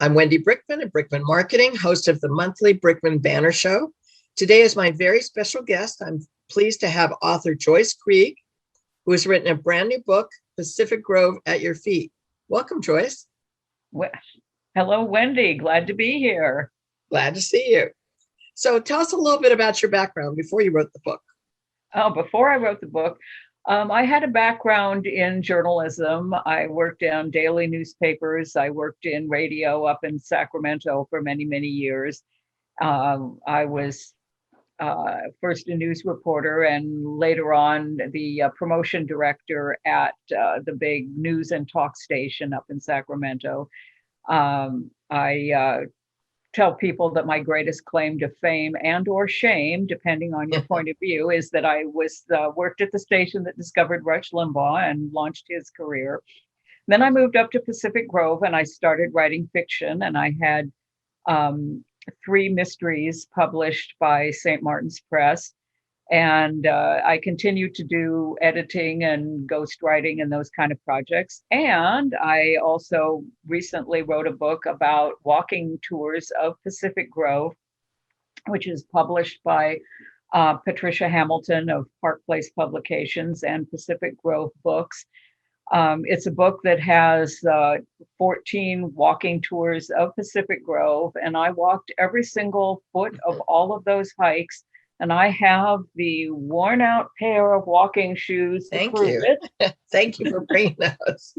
I'm Wendy Brickman of Brickman Marketing, host of the monthly Brickman Banner Show. Today is my very special guest. I'm pleased to have author Joyce Krieg, who has written a brand new book, Pacific Grove at Your Feet. Welcome, Joyce. Well, hello, Wendy. Glad to be here. Glad to see you. So tell us a little bit about your background before you wrote the book. Oh, before I wrote the book, I had a background in journalism. I worked on daily newspapers. I worked in radio up in Sacramento for many, many years. I was first a news reporter and later on the promotion director at the big news and talk station up in Sacramento. I tell people that my greatest claim to fame and or shame, depending on your point of view, is that I was worked at the station that discovered Rush Limbaugh and launched his career. Then I moved up to Pacific Grove and I started writing fiction, and I had 3 mysteries published by St. Martin's Press. And I continued to do editing and ghostwriting and those kind of projects. And I also recently wrote a book about walking tours of Pacific Grove, which is published by Patricia Hamilton of Park Place Publications and Pacific Grove Books. It's a book that has 14 walking tours of Pacific Grove, and I walked every single foot of all of those hikes. And I have the worn out pair of walking shoes. Thank you. Thank you for bringing those.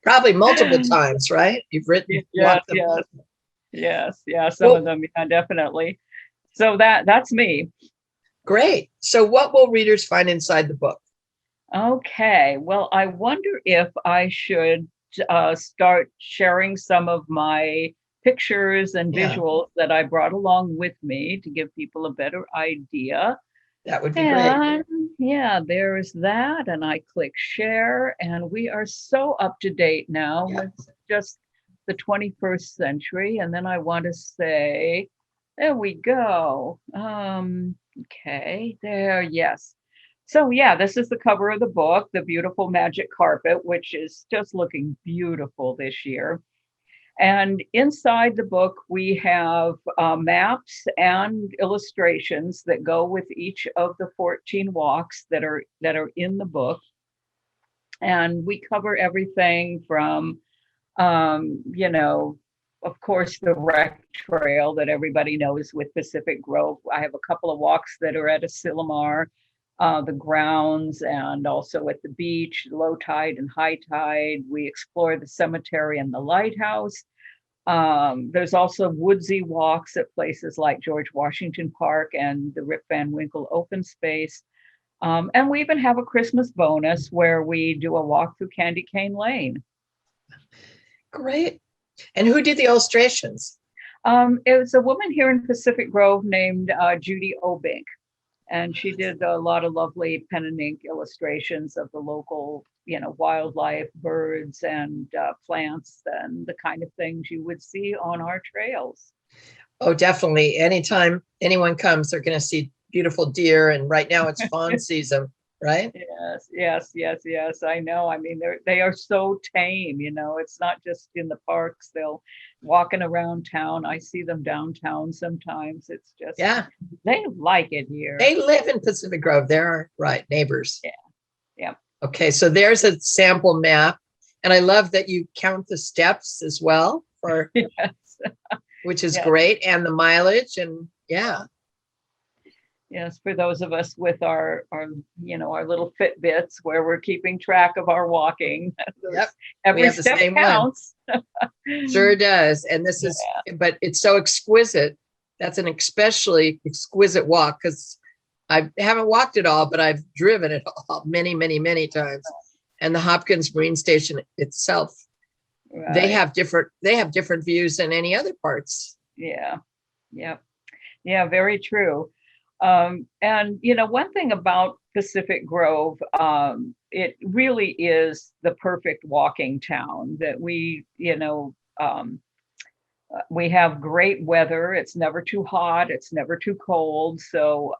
Probably multiple times, right? You've written. Yes. Some of them, yeah, definitely. So that's me. Great. So what will readers find inside the book? Okay. Well, I wonder if I should start sharing some of my pictures and visuals that I brought along with me to give people a better idea. That would be great. Yeah, there's that. And I click share, and we are so up to date now with just the 21st century. And then I want to say, there we go. Okay, there, yes. So yeah, this is the cover of the book, the beautiful magic carpet, which is just looking beautiful this year. And inside the book, we have maps and illustrations that go with each of the 14 walks that are in the book. And we cover everything from, of course, the rec trail that everybody knows with Pacific Grove. I have a couple of walks that are at Asilomar, the grounds, and also at the beach, low tide and high tide. We explore the cemetery and the lighthouse. There's also woodsy walks at places like George Washington Park and the Rip Van Winkle open space. And we even have a Christmas bonus where we do a walk through Candy Cane Lane. Great. And who did the illustrations? It was a woman here in Pacific Grove named Judy Obbink. And she did a lot of lovely pen and ink illustrations of the local, wildlife, birds, and plants, and the kind of things you would see on our trails. Oh, definitely. Anytime anyone comes, they're going to see beautiful deer. And right now it's fawn season, right? Yes. I know. I mean, they are so tame. It's not just in the parks. They'll walking around town. I see them downtown sometimes. It's just, they like it here. They live in Pacific Grove. They're right neighbors. Yeah. Okay, so there's a sample map, and I love that you count the steps as well for, which is great, and the mileage, and Yes, for those of us with our little Fitbits where we're keeping track of our walking. Every step counts. Sure does. And this is, but it's so exquisite. That's an especially exquisite walk because I haven't walked it all, but I've driven it all many, many, many times. And the Hopkins Marine Station itself, they have different views than any other parts. Yeah, very true. And one thing about Pacific Grove, it really is the perfect walking town that we have great weather. It's never too hot. It's never too cold. So,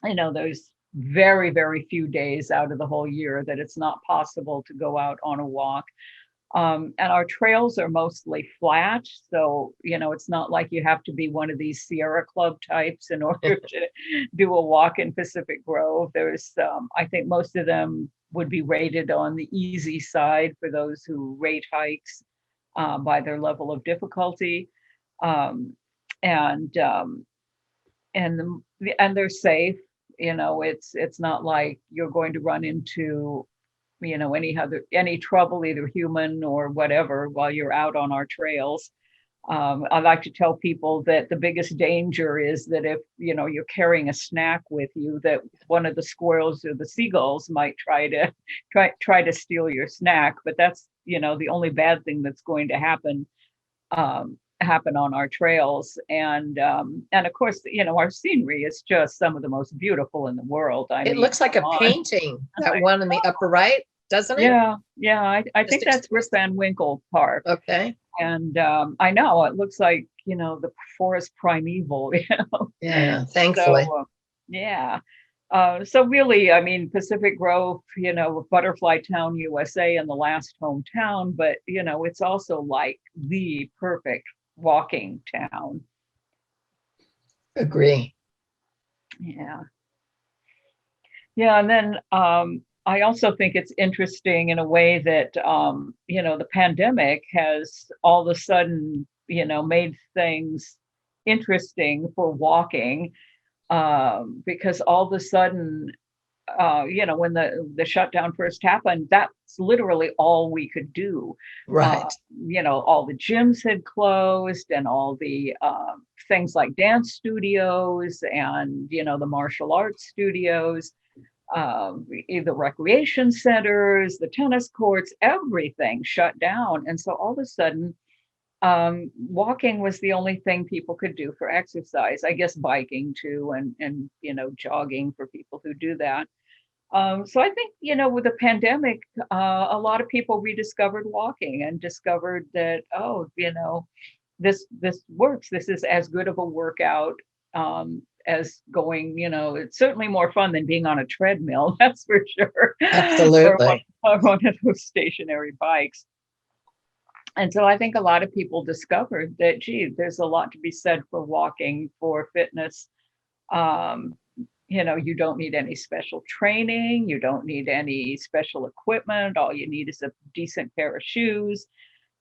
there's very, very few days out of the whole year that it's not possible to go out on a walk. And our trails are mostly flat. So, it's not like you have to be one of these Sierra Club types in order to do a walk in Pacific Grove. There's, I think most of them would be rated on the easy side for those who rate hikes by their level of difficulty. Um, and and they're safe. It's not like you're going to run into any trouble, either human or whatever, while you're out on our trails. I like to tell people that the biggest danger is that if you're carrying a snack with you, that one of the squirrels or the seagulls might try to steal your snack. But that's the only bad thing that's going to happen on our trails. And of course, our scenery is just some of the most beautiful in the world. It looks like a painting, that one in the upper right, doesn't it? Yeah. I think that's Rip Van Winkle Park. Okay. And I know it looks like the forest primeval. Yeah, thankfully. So, yeah. So really, I mean, Pacific Grove, Butterfly Town, USA, and the last hometown, but it's also like the perfect walking town. Agree. Yeah. And then I also think it's interesting in a way that the pandemic has all of a sudden made things interesting for walking, because all of a sudden when the shutdown first happened, that's literally all we could do. Right. All the gyms had closed, and all the things like dance studios and the martial arts studios, the recreation centers, the tennis courts, everything shut down. And so all of a sudden, walking was the only thing people could do for exercise. I guess biking too, and jogging for people who do that. So I think with the pandemic, a lot of people rediscovered walking and discovered that this works. This is as good of a workout as going. It's certainly more fun than being on a treadmill. That's for sure. Absolutely. or one of those stationary bikes. And so I think a lot of people discovered that, there's a lot to be said for walking, for fitness. You don't need any special training. You don't need any special equipment. All you need is a decent pair of shoes.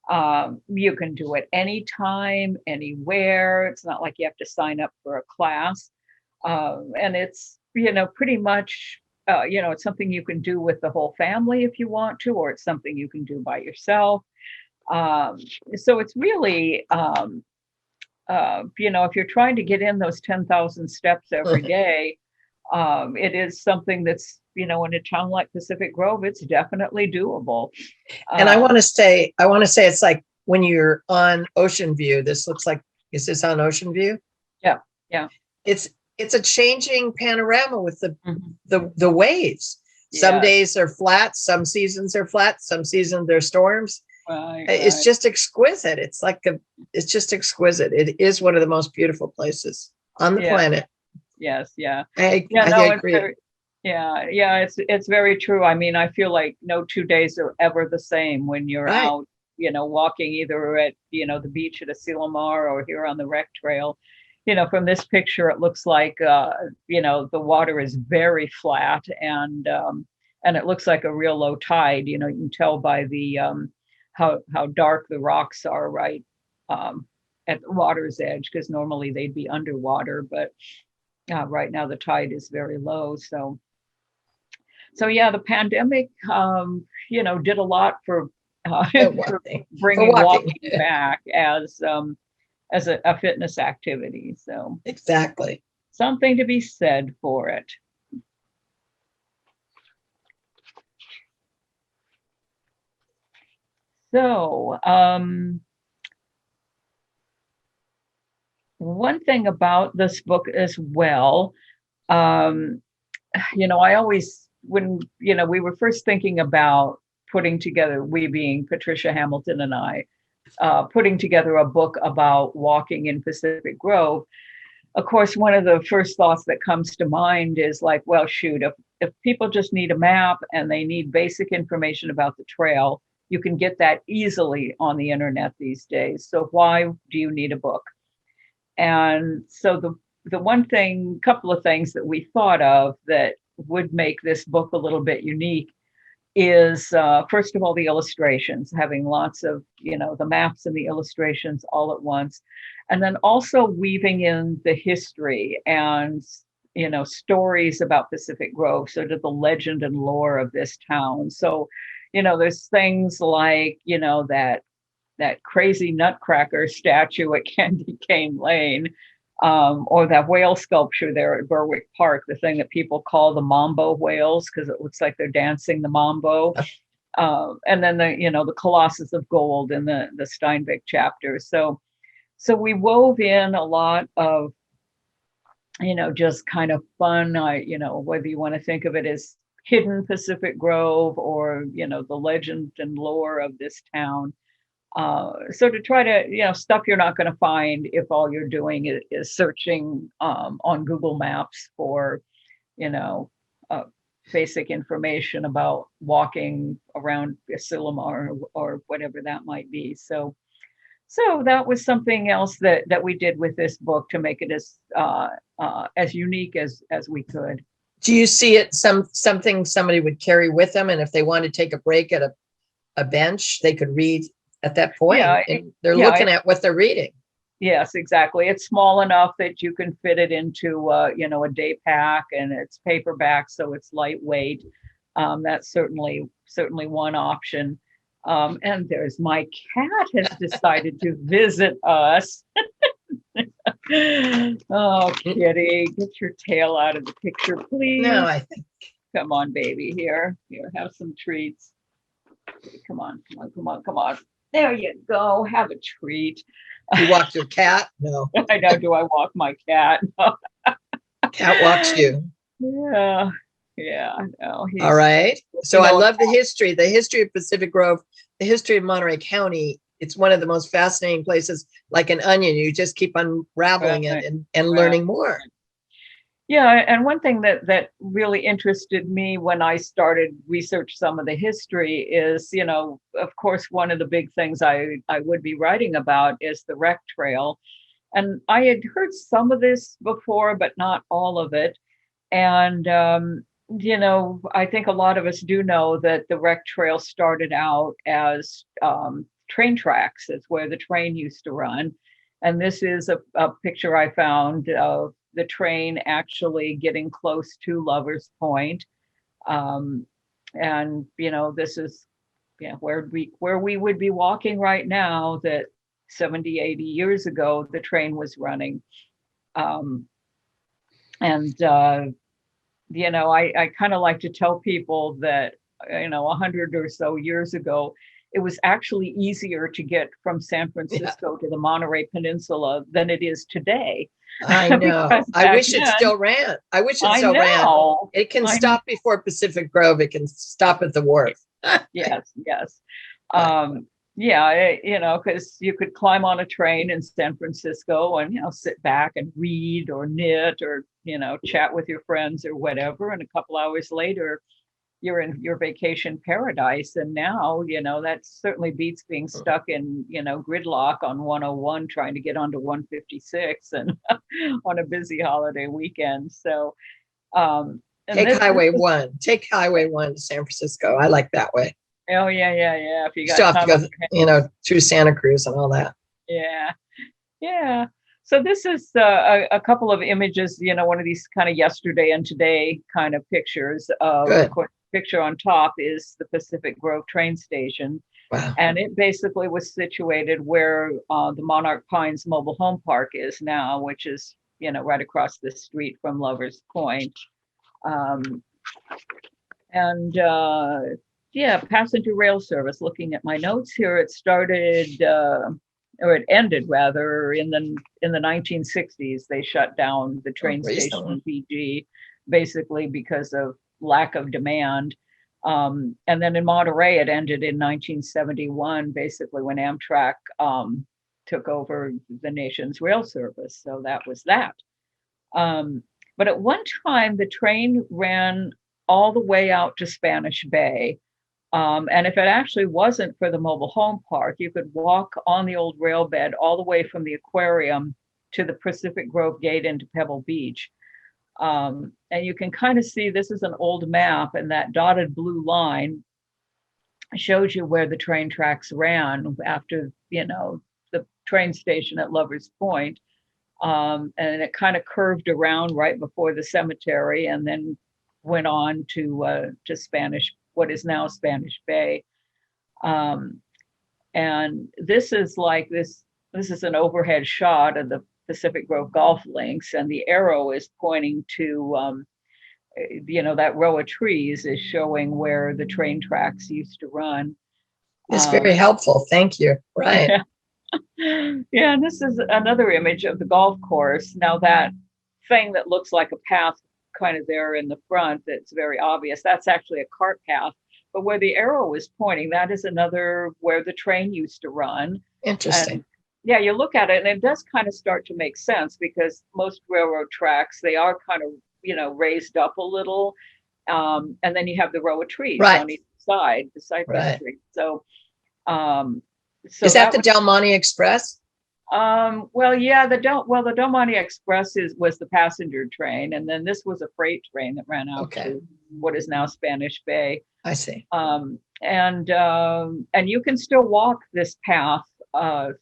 You can do it anytime, anywhere. It's not like you have to sign up for a class. And it's, pretty much, it's something you can do with the whole family if you want to, or it's something you can do by yourself. So it's really, if you're trying to get in those 10,000 steps every day, it is something that's, in a town like Pacific Grove, it's definitely doable. And I want to say it's like when you're on Ocean View, is this on Ocean View? Yeah. It's a changing panorama with the waves. Some days they're flat, some seasons they're flat, some seasons they're storms. Right. It's just exquisite. It's just exquisite. It is one of the most beautiful places on the planet. Yes. Yeah. I agree. It's very true. I mean, I feel like no 2 days are ever the same when you're out, walking either at, the beach at Asilomar or here on the rec trail. From this picture, it looks like, the water is very flat, and it looks like a real low tide. You can tell by the how dark the rocks are right at the water's edge, because normally they'd be underwater, but right now the tide is very low. So yeah, the pandemic, did a lot for bringing walking back as a fitness activity. So exactly, something to be said for it. So, one thing about this book as well, I always, when, we were first thinking about putting together, we being Patricia Hamilton and I, putting together a book about walking in Pacific Grove, of course, one of the first thoughts that comes to mind is like, well, shoot, if people just need a map and they need basic information about the trail, you can get that easily on the internet these days. So why do you need a book? And so the one thing, couple of things that we thought of that would make this book a little bit unique is first of all, the illustrations, having lots of, the maps and the illustrations all at once. And then also weaving in the history and, stories about Pacific Grove, sort of the legend and lore of this town. So, there's things like, that crazy nutcracker statue at Candy Cane Lane, or that whale sculpture there at Berwick Park, the thing that people call the Mambo Whales because it looks like they're dancing the mambo. And then the Colossus of Gold in the Steinbeck chapter. So we wove in a lot of, just kind of fun, whether you want to think of it as hidden Pacific Grove or, the legend and lore of this town. So to try to, stuff you're not going to find if all you're doing is searching on Google Maps for, basic information about walking around Asilomar or whatever that might be. So that was something else that we did with this book to make it as unique as we could. Do you see it something somebody would carry with them, and if they want to take a break at a bench, they could read at that point? Yeah, and they're looking at what they're reading. Yes, exactly. It's small enough that you can fit it into a day pack, and it's paperback, so it's lightweight. That's certainly one option. And there's my cat has decided to visit us. Oh, kitty, get your tail out of the picture, please. No, I think. Come on, baby. Here, have some treats. Come on. There you go. Have a treat. You walk your cat? No. I know. Do I walk my cat? Cat walks you. Yeah. No, all right. So I love the history of Pacific Grove, the history of Monterey County. It's one of the most fascinating places, like an onion. You just keep unraveling it and learning more. Yeah, and one thing that really interested me when I started research some of the history is, of course, one of the big things I would be writing about is the wreck trail. And I had heard some of this before, but not all of it. And, I think a lot of us do know that the wreck trail started out as train tracks. It's where the train used to run. And this is a picture I found of the train actually getting close to Lover's Point. And, this is where we would be walking right now, that 70, 80 years ago, the train was running. I kind of like to tell people that, 100 or so years ago, it was actually easier to get from San Francisco to the Monterey Peninsula than it is today. I know. I wish it still ran. Ran. It can stop before Pacific Grove. It can stop at the wharf. Yes. Because you could climb on a train in San Francisco and, sit back and read or knit or, chat with your friends or whatever. And a couple hours later, you're in your vacation paradise. And now, that certainly beats being stuck in, gridlock on 101, trying to get onto 156 and on a busy holiday weekend. So, Take Highway 1 to San Francisco. I like that way. Oh, yeah. If you got still have to go, through Santa Cruz and all that. Yeah. So this is a couple of images, one of these kind of yesterday and today kind of pictures. Of course, the picture on top is the Pacific Grove train station. Wow. And it basically was situated where the Monarch Pines Mobile Home Park is now, which is, right across the street from Lover's Point. Passenger rail service. Looking at my notes here, it started, or it ended rather, in the 1960s. They shut down the train station in PG, basically because of lack of demand. And then in Monterey, it ended in 1971, basically when Amtrak took over the nation's rail service. So that was that. But at one time, the train ran all the way out to Spanish Bay. And if it actually wasn't for the mobile home park, you could walk on the old rail bed all the way from the aquarium to the Pacific Grove gate into Pebble Beach. And you can kind of see, this is an old map, and that dotted blue line shows you where the train tracks ran after, the train station at Lover's Point. And it kind of curved around right before the cemetery and then went on to what is now Spanish Bay. And this is an overhead shot of the Pacific Grove golf links, and the arrow is pointing to that row of trees is showing where the train tracks used to run. It's very helpful. Thank you. Right. Yeah, and this is another image of the golf course. Now, that thing that looks like a path kind of there in the front, that's very obvious, that's actually a cart path. But where the arrow is pointing, that is another where the train used to run. Interesting. And yeah, you look at it and it does kind of start to make sense, because most railroad tracks, they are kind of, raised up a little. And then you have the row of trees on each side, the cypress tree. So, is that the Del Monte Express? Well, yeah, the Del Monte Express was the passenger train, and then this was a freight train that ran out to what is now Spanish Bay. I see. And you can still walk this path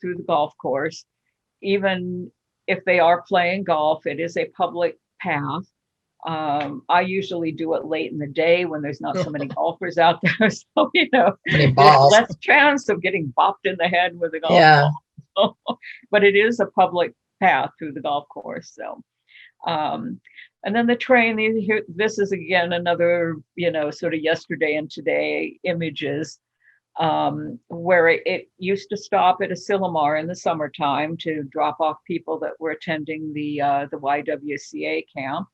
through the golf course, even if they are playing golf. It is a public path. I usually do it late in the day when there's not so many golfers out there, so there's less chance of getting bopped in the head with a golf ball. But it is a public path through the golf course. So, and then the train. This is again another sort of yesterday and today images, where it used to stop at Asilomar in the summertime to drop off people that were attending the YWCA camp.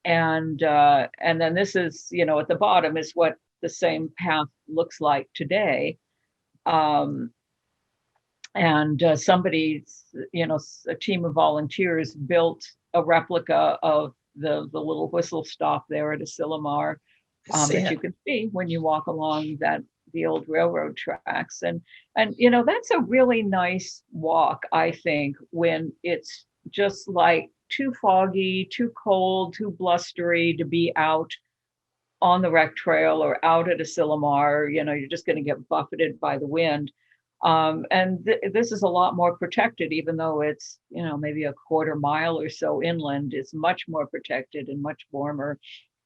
And then this is, at the bottom is what the same path looks like today. And somebody, a team of volunteers built a replica of the little whistle stop there at Asilomar that you can see when you walk along the old railroad tracks. And that's a really nice walk, I think, when it's just like too foggy, too cold, too blustery to be out on the rec trail or out at Asilomar. You're just going to get buffeted by the wind. And this is a lot more protected, even though it's, maybe a quarter mile or so inland. It's much more protected and much warmer.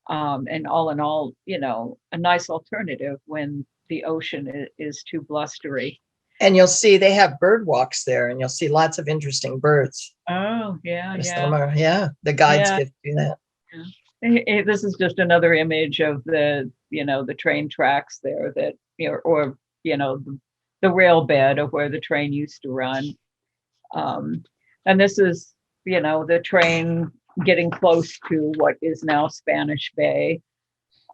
And all in all, a nice alternative when the ocean is too blustery. And you'll see they have bird walks there, and you'll see lots of interesting birds. Oh, yeah. The guides get to do that. Yeah. This is just another image of the train tracks there that, or the rail bed of where the train used to run. And this is, the train getting close to what is now Spanish Bay.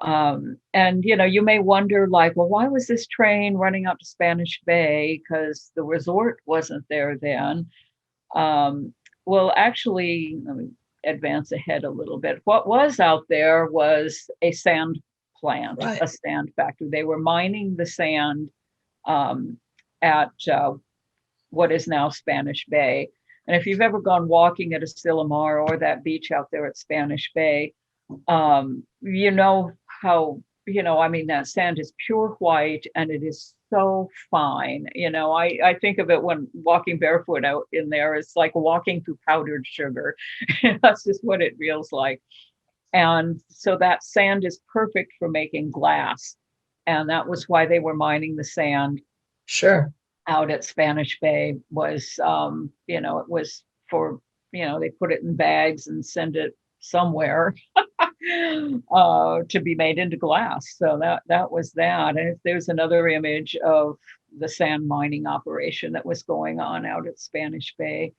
And you may wonder, like, well, why was this train running out to Spanish Bay? Because the resort wasn't there then. Well, actually, let me advance ahead a little bit. What was out there was a sand plant, a sand factory. They were mining the sand at what is now Spanish Bay. And if you've ever gone walking at Asilomar or that beach out there at Spanish Bay, how, that sand is pure white and it is so fine. I think of it when walking barefoot out in there, it's like walking through powdered sugar. That's just what it feels like. And so that sand is perfect for making glass. And that was why they were mining the sand. Sure. Out at Spanish Bay was, it was for, they put it in bags and send it somewhere to be made into glass. So that was that. And there's another image of the sand mining operation that was going on out at Spanish Bay.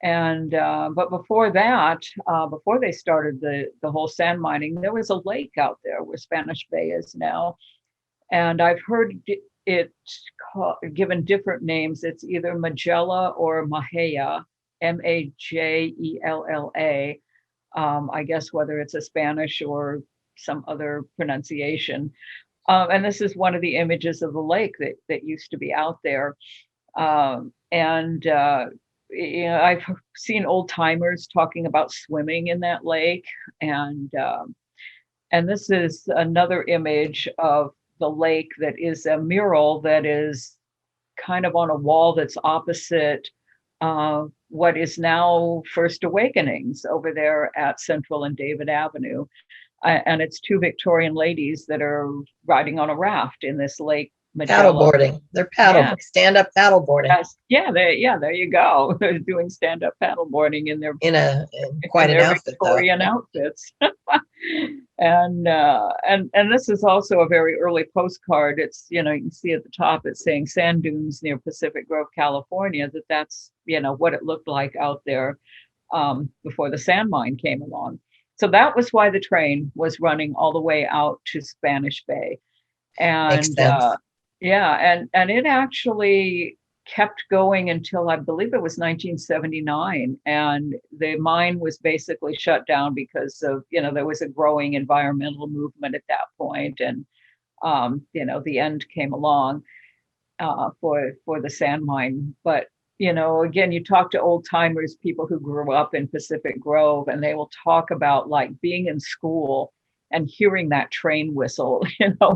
And but before that, before they started the whole sand mining, there was a lake out there where Spanish Bay is now. And I've heard it given different names. It's either Majella or Majella, Majella. I guess whether it's a Spanish or some other pronunciation. And this is one of the images of the lake that used to be out there. And I've seen old timers talking about swimming in that lake, and this is another image of the lake that is a mural that is kind of on a wall that's opposite what is now First Awakenings over there at Central and David Avenue. And it's two Victorian ladies that are riding on a raft in this lake. Paddleboarding. They're stand-up paddleboarding. Yes. Yeah, there you go. They're doing stand-up paddleboarding in their quite an outfit, Victorian outfits. And this is also a very early postcard. It's, you can see at the top it's saying sand dunes near Pacific Grove, California. That's what it looked like out there before the sand mine came along. So that was why the train was running all the way out to Spanish Bay. And and it actually kept going until I believe it was 1979. And the mine was basically shut down because of, there was a growing environmental movement at that point. And, the end came along for the sand mine. But, again, you talk to old timers, people who grew up in Pacific Grove, and they will talk about like being in school and hearing that train whistle,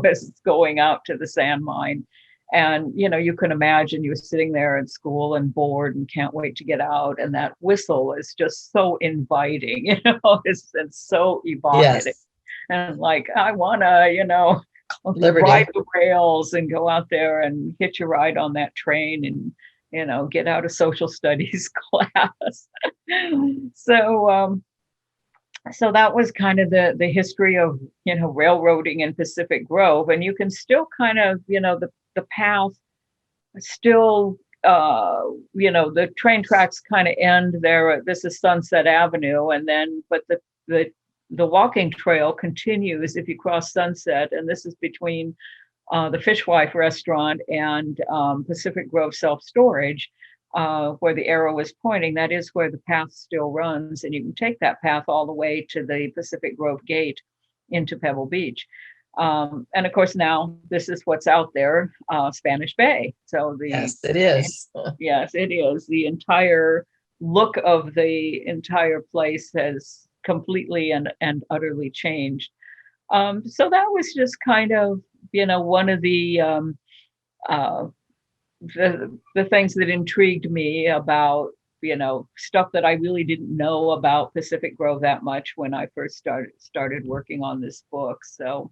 as it's going out to the sand mine. And, you can imagine you were sitting there in school and bored and can't wait to get out. And that whistle is just so inviting, it's so evocative. Yes. And like, I want to, ride the rails and go out there and hitch a ride on that train and, get out of social studies class. So that was kind of the history of, railroading in Pacific Grove. And you can still kind of, the path still, the train tracks kind of end there. This is Sunset Avenue. And then, but the walking trail continues if you cross Sunset. And this is between the Fishwife restaurant and Pacific Grove Self-Storage. Where the arrow is pointing, that is where the path still runs. And you can take that path all the way to the Pacific Grove Gate into Pebble Beach. And of course, now this is what's out there, Spanish Bay. So yes, it is. Yes, it is. The entire look of the entire place has completely and utterly changed. So that was just kind of, one of the things that intrigued me about, stuff that I really didn't know about Pacific Grove that much when I first started working on this book. So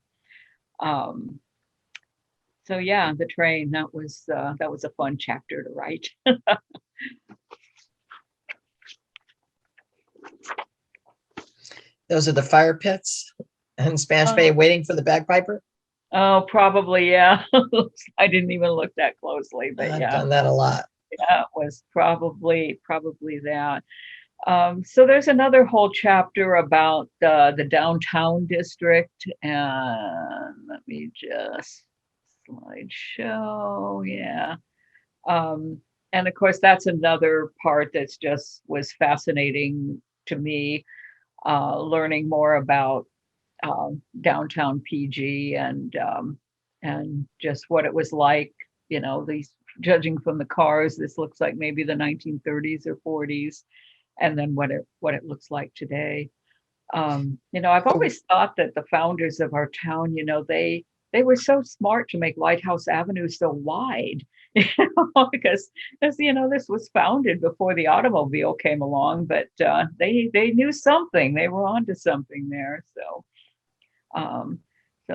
yeah, the train, that was a fun chapter to write. Those are the fire pits in Spanish Bay waiting for the bagpiper? Oh, probably, yeah. I didn't even look that closely, but I've done that a lot. Yeah, it was probably that. So there's another whole chapter about the downtown district, and let me just slideshow. Yeah. And of course, that's another part that's just was fascinating to me, learning more about downtown PG and just what it was like, these, judging from the cars, this looks like maybe the 1930s or 40s, and then what it looks like today. I've always thought that the founders of our town, they were so smart to make Lighthouse Avenue so wide, because this was founded before the automobile came along, but they knew something. They were onto something there. So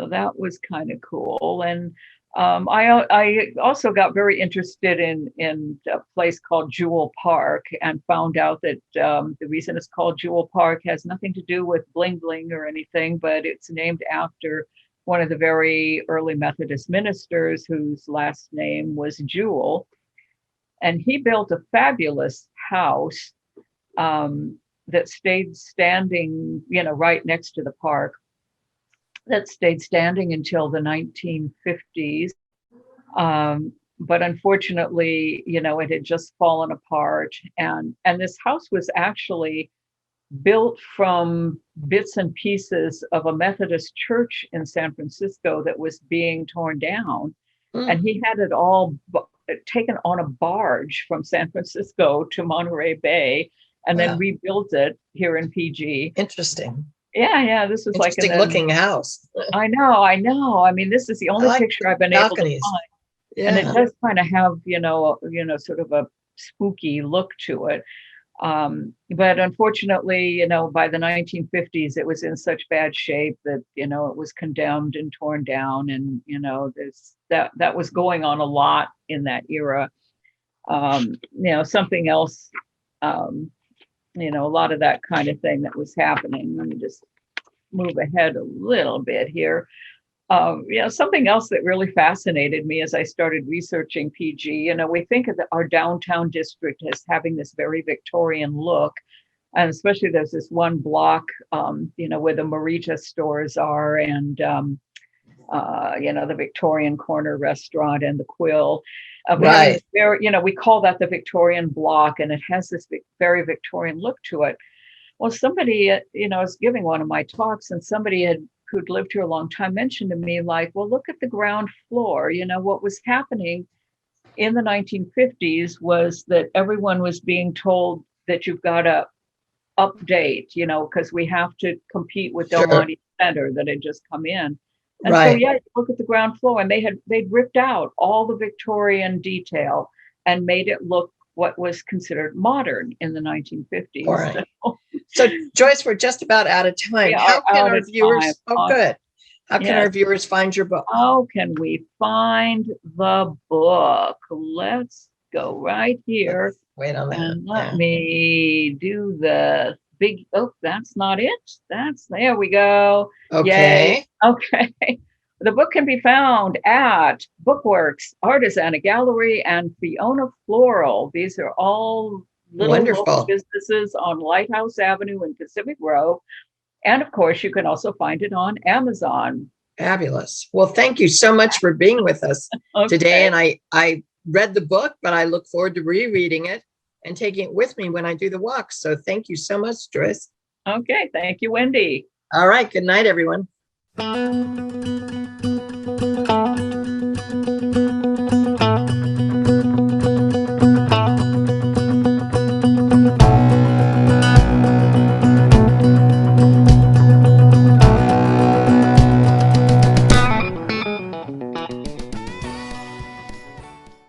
that was kind of cool. And I also got very interested in a place called Jewel Park and found out that the reason it's called Jewel Park has nothing to do with bling bling or anything, but it's named after one of the very early Methodist ministers whose last name was Jewel. And he built a fabulous house that stayed standing, right next to the park, that stayed standing until the 1950s. But unfortunately, it had just fallen apart. And this house was actually built from bits and pieces of a Methodist church in San Francisco that was being torn down. And he had it all taken on a barge from San Francisco to Monterey Bay and then rebuilt it here in PG. Interesting. Yeah. This was like interesting looking house. I know. I mean, this is the only picture I've been able to find. Yeah. And it does kind of have, sort of a spooky look to it. But unfortunately, by the 1950s, it was in such bad shape that, it was condemned and torn down. And, that was going on a lot in that era. Something else, a lot of that kind of thing that was happening. Let me just move ahead a little bit here. Something else that really fascinated me as I started researching PG, we think of our downtown district as having this very Victorian look. And especially there's this one block, where the Marita stores are and, the Victorian Corner restaurant and the Quill. Right. We call that the Victorian block, and it has this very Victorian look to it. Well, somebody, I was giving one of my talks, and somebody who'd lived here a long time mentioned to me, like, well, look at the ground floor. What was happening in the 1950s was that everyone was being told that you've got to update, because we have to compete with Del Monte Center that had just come in. And so, look at the ground floor, and they'd ripped out all the Victorian detail and made it look what was considered modern in the 1950s. Right. So Joyce, we're just about out of time. How can our viewers? Good. How can our viewers find your book? How can we find the book? Let's go right here. Wait on that. And let me do the big. Oh, that's not it. There we go. Okay. Yay. Okay. The book can be found at Bookworks, Artisan Gallery, and Fiona Floral. These are all little local businesses on Lighthouse Avenue in Pacific Grove. And of course, you can also find it on Amazon. Fabulous. Well, thank you so much for being with us today. And I read the book, but I look forward to rereading it and taking it with me when I do the walk. So thank you so much, Joyce. Okay. Thank you, Wendy. All right. Good night, everyone.